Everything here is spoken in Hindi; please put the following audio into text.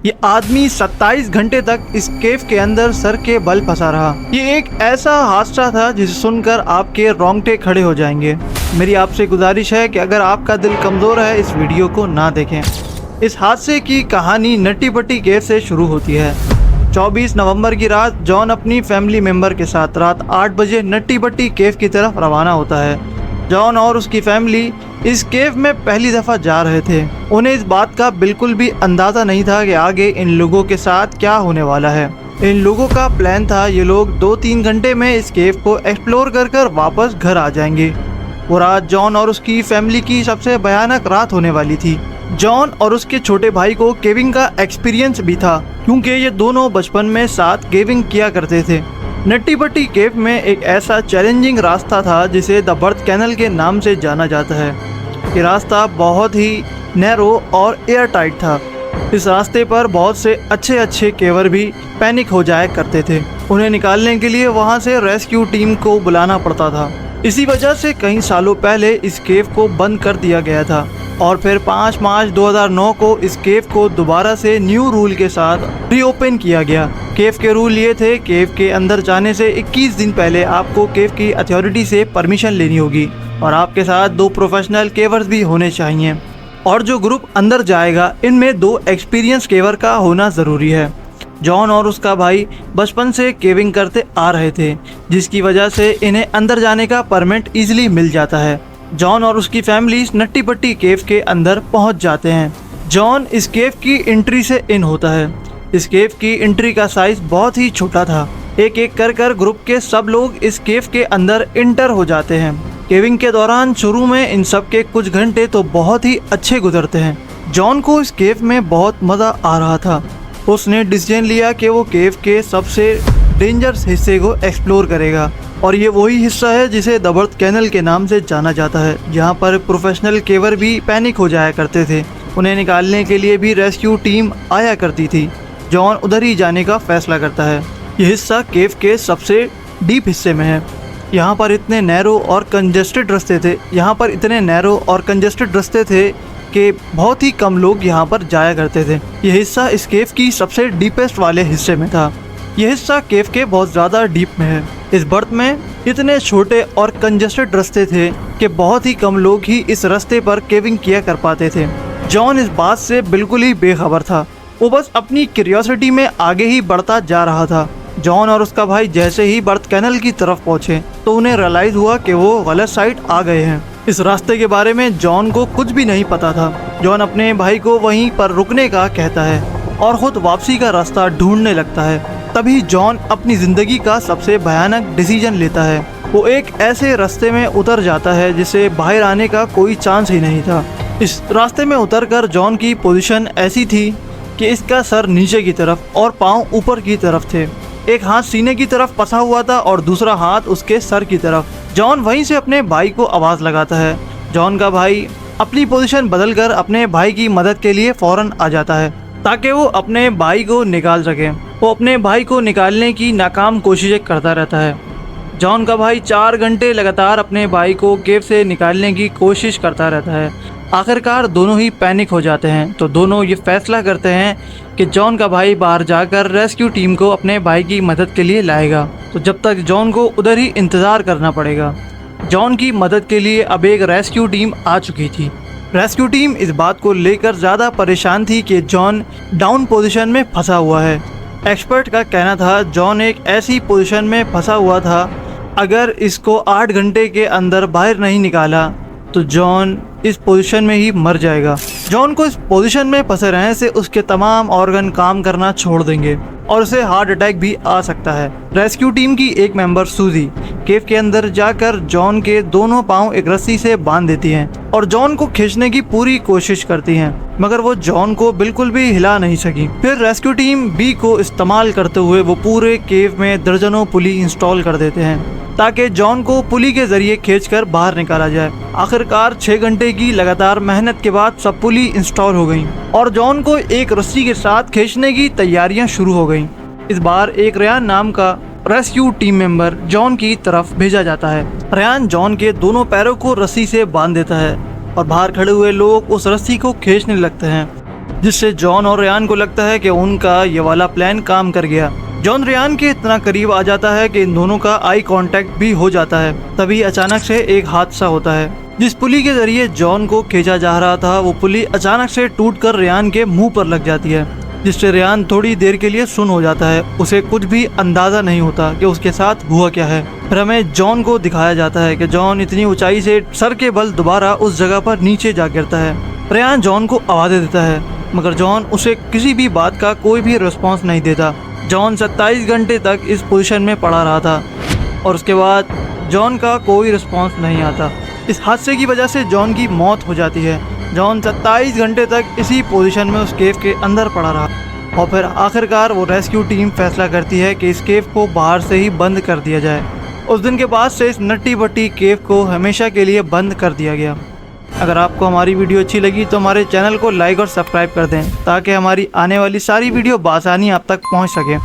ये आदमी 27 घंटे तक इस केव के अंदर सर के बल फंसा रहा। ये एक ऐसा हादसा था जिसे सुनकर आपके रोंगटे खड़े हो जाएंगे। मेरी आपसे गुजारिश है कि अगर आपका दिल कमज़ोर है इस वीडियो को ना देखें। इस हादसे की कहानी नट्टी पट्टी केव से शुरू होती है। 24 नवंबर की रात जॉन अपनी फैमिली मेंबर के साथ रात 8 बजे नट्टी पट्टी केव की तरफ रवाना होता है। जॉन और उसकी फैमिली इस केव में पहली दफ़ा जा रहे थे। उन्हें इस बात का बिल्कुल भी अंदाज़ा नहीं था कि आगे इन लोगों के साथ क्या होने वाला है। इन लोगों का प्लान था ये लोग 2-3 घंटे में इस केव को एक्सप्लोर कर वापस घर आ जाएंगे। वो रात जॉन और उसकी फैमिली की सबसे भयानक रात होने वाली थी। जॉन और उसके छोटे भाई को केविंग का एक्सपीरियंस भी था क्योंकि ये दोनों बचपन में साथ केविंग किया करते थे। नट्टी पट्टी केव में एक ऐसा चैलेंजिंग रास्ता था जिसे द बर्थ कैनल के नाम से जाना जाता है। ये रास्ता बहुत ही नैरो और एयर टाइट था। इस रास्ते पर बहुत से अच्छे केवर भी पैनिक हो जाया करते थे। उन्हें निकालने के लिए वहां से रेस्क्यू टीम को बुलाना पड़ता था। इसी वजह से कई सालों पहले इस केव को बंद कर दिया गया था और फिर 5 मार्च 2009 को इस केव को दोबारा से न्यू रूल के साथ रीओपन किया गया। केव के रूल ये थे, केव के अंदर जाने से 21 दिन पहले आपको केव की अथॉरिटी से परमिशन लेनी होगी और आपके साथ 2 प्रोफेशनल केवर्स भी होने चाहिए। और जो ग्रुप अंदर जाएगा इनमें 2 एक्सपीरियंस केवर का होना ज़रूरी है। जॉन और उसका भाई बचपन से केविंग करते आ रहे थे जिसकी वजह से इन्हें अंदर जाने का परमिट ईजिली मिल जाता है। जॉन और उसकी फैमिली इस नट्टी पट्टी केव के अंदर पहुंच जाते हैं। जॉन इस केव की एंट्री से इन होता है। इस केव की एंट्री का साइज बहुत ही छोटा था। एक एक कर ग्रुप के सब लोग इस केव के अंदर इंटर हो जाते हैं। केविंग के दौरान शुरू में इन सब के कुछ घंटे तो बहुत ही अच्छे गुजरते हैं। जॉन को इस केव में बहुत मज़ा आ रहा था। उसने डिसीजन लिया कि वो केव के सबसे डेंजरस हिस्से को एक्सप्लोर करेगा और ये वही हिस्सा है जिसे द बर्थ कैनल के नाम से जाना जाता है, जहाँ पर प्रोफेशनल केवर भी पैनिक हो जाया करते थे। उन्हें निकालने के लिए भी रेस्क्यू टीम आया करती थी। जॉन उधर ही जाने का फैसला करता है। यह हिस्सा केव के सबसे डीप हिस्से में है। यहाँ पर इतने नैरो और कंजेस्टेड रास्ते थे कि बहुत ही कम लोग यहाँ पर जाया करते थे। यह हिस्सा इस केव की सबसे डीपेस्ट वाले हिस्से में था। यह हिस्सा केव के बहुत ज़्यादा डीप में है। इस बर्थ में इतने छोटे और कंजेस्टेड रास्ते थे कि बहुत ही कम लोग ही इस रास्ते पर केविंग किया कर पाते थे। जॉन इस बात से बिल्कुल ही बेखबर था। वो बस अपनी क्यूरियोसिटी में आगे ही बढ़ता जा रहा था। जॉन और उसका भाई जैसे ही बर्थ कैनल की तरफ पहुंचे तो उन्हें रियलाइज़ हुआ कि वो गलत साइड आ गए हैं। इस रास्ते के बारे में जॉन को कुछ भी नहीं पता था। जॉन अपने भाई को वहीं पर रुकने का कहता है और खुद वापसी का रास्ता ढूंढने लगता है। तभी जॉन अपनी ज़िंदगी का सबसे भयानक डिसीजन लेता है। वो एक ऐसे रास्ते में उतर जाता है जिसे बाहर आने का कोई चांस ही नहीं था। इस रास्ते में उतरकर जॉन की पोजीशन ऐसी थी कि इसका सर नीचे की तरफ और पाँव ऊपर की तरफ थे। एक हाथ सीने की तरफ फंसा हुआ था और दूसरा हाथ उसके सर की तरफ। जॉन वहीं से अपने भाई को आवाज़ लगाता है। जॉन का भाई अपनी पोजीशन बदलकर अपने भाई की मदद के लिए फ़ौरन आ जाता है ताकि वो अपने भाई को निकाल सके। वो अपने भाई को निकालने की नाकाम कोशिशें करता रहता है। जॉन का भाई 4 घंटे लगातार अपने भाई को केव से निकालने की कोशिश करता रहता है। आखिरकार दोनों ही पैनिक हो जाते हैं तो दोनों ये फैसला करते हैं कि जॉन का भाई बाहर जाकर रेस्क्यू टीम को अपने भाई की मदद के लिए लाएगा। तो जब तक जॉन को उधर ही इंतज़ार करना पड़ेगा। जॉन की मदद के लिए अब एक रेस्क्यू टीम आ चुकी थी। रेस्क्यू टीम इस बात को लेकर ज़्यादा परेशान थी कि जॉन डाउन पोजीशन में फंसा हुआ है। एक्सपर्ट का कहना था जॉन एक ऐसी पोजीशन में फंसा हुआ था, अगर इसको 8 घंटे के अंदर बाहर नहीं निकाला तो जॉन इस पोजीशन में ही मर जाएगा। जॉन को इस पोजीशन में फंसे रहने से उसके तमाम ऑर्गन काम करना छोड़ देंगे और उसे हार्ट अटैक भी आ सकता है। रेस्क्यू टीम की एक मेंबर सूजी केव के अंदर जाकर जॉन के दोनों पांव एक रस्सी से बांध देती हैं और जॉन को खींचने की पूरी कोशिश करती हैं, मगर वो जॉन को बिल्कुल भी हिला नहीं सकी। फिर रेस्क्यू टीम बी को इस्तेमाल करते हुए वो पूरे केव में दर्जनों पुली इंस्टॉल कर देते हैं ताकि जॉन को पुली के जरिए खींचकर बाहर निकाला जाए। आखिरकार 6 घंटे की लगातार मेहनत के बाद सब पुली इंस्टॉल हो गई और जॉन को एक रस्सी के साथ खींचने की तैयारियां शुरू हो गईं। इस बार एक रेयान नाम का रेस्क्यू टीम मेंबर जॉन की तरफ भेजा जाता है। रेयान जॉन के दोनों पैरों को रस्सी से बांध देता है और बाहर खड़े हुए लोग उस रस्सी को खींचने लगते हैं। जिससे जॉन और रेयान को लगता है कि उनका ये वाला प्लान काम कर गया। जॉन रेयान के इतना करीब आ जाता है कि इन दोनों का आई कांटेक्ट भी हो जाता है। तभी अचानक से एक हादसा होता है। जिस पुली के जरिए जॉन को खींचा जा रहा था वो पुली अचानक से टूटकर रेयान के मुंह पर लग जाती है, जिससे रेयान थोड़ी देर के लिए सुन्न हो जाता है। उसे कुछ भी अंदाजा नहीं होता कि उसके साथ हुआ क्या है। फिर हमें जॉन को दिखाया जाता है कि जॉन इतनी ऊंचाई से सर के बल दोबारा उस जगह पर नीचे जा गिरता है। रेयान जॉन को आवाज़ें देता है मगर जॉन उसे किसी भी बात का कोई भी रिस्पॉन्स नहीं देता। जॉन 27 घंटे तक इस पोजीशन में पड़ा रहा था और उसके बाद जॉन का कोई रिस्पॉन्स नहीं आता। इस हादसे की वजह से जॉन की मौत हो जाती है। जॉन 27 घंटे तक इसी पोजीशन में उस केव के अंदर पड़ा रहा और फिर आखिरकार वो रेस्क्यू टीम फैसला करती है कि इस केव को बाहर से ही बंद कर दिया जाए। उस दिन के बाद से इस नट्टी बट्टी केव को हमेशा के लिए बंद कर दिया गया। अगर आपको हमारी वीडियो अच्छी लगी तो हमारे चैनल को लाइक और सब्सक्राइब कर दें ताकि हमारी आने वाली सारी वीडियो बआसानी आप तक पहुंच सके।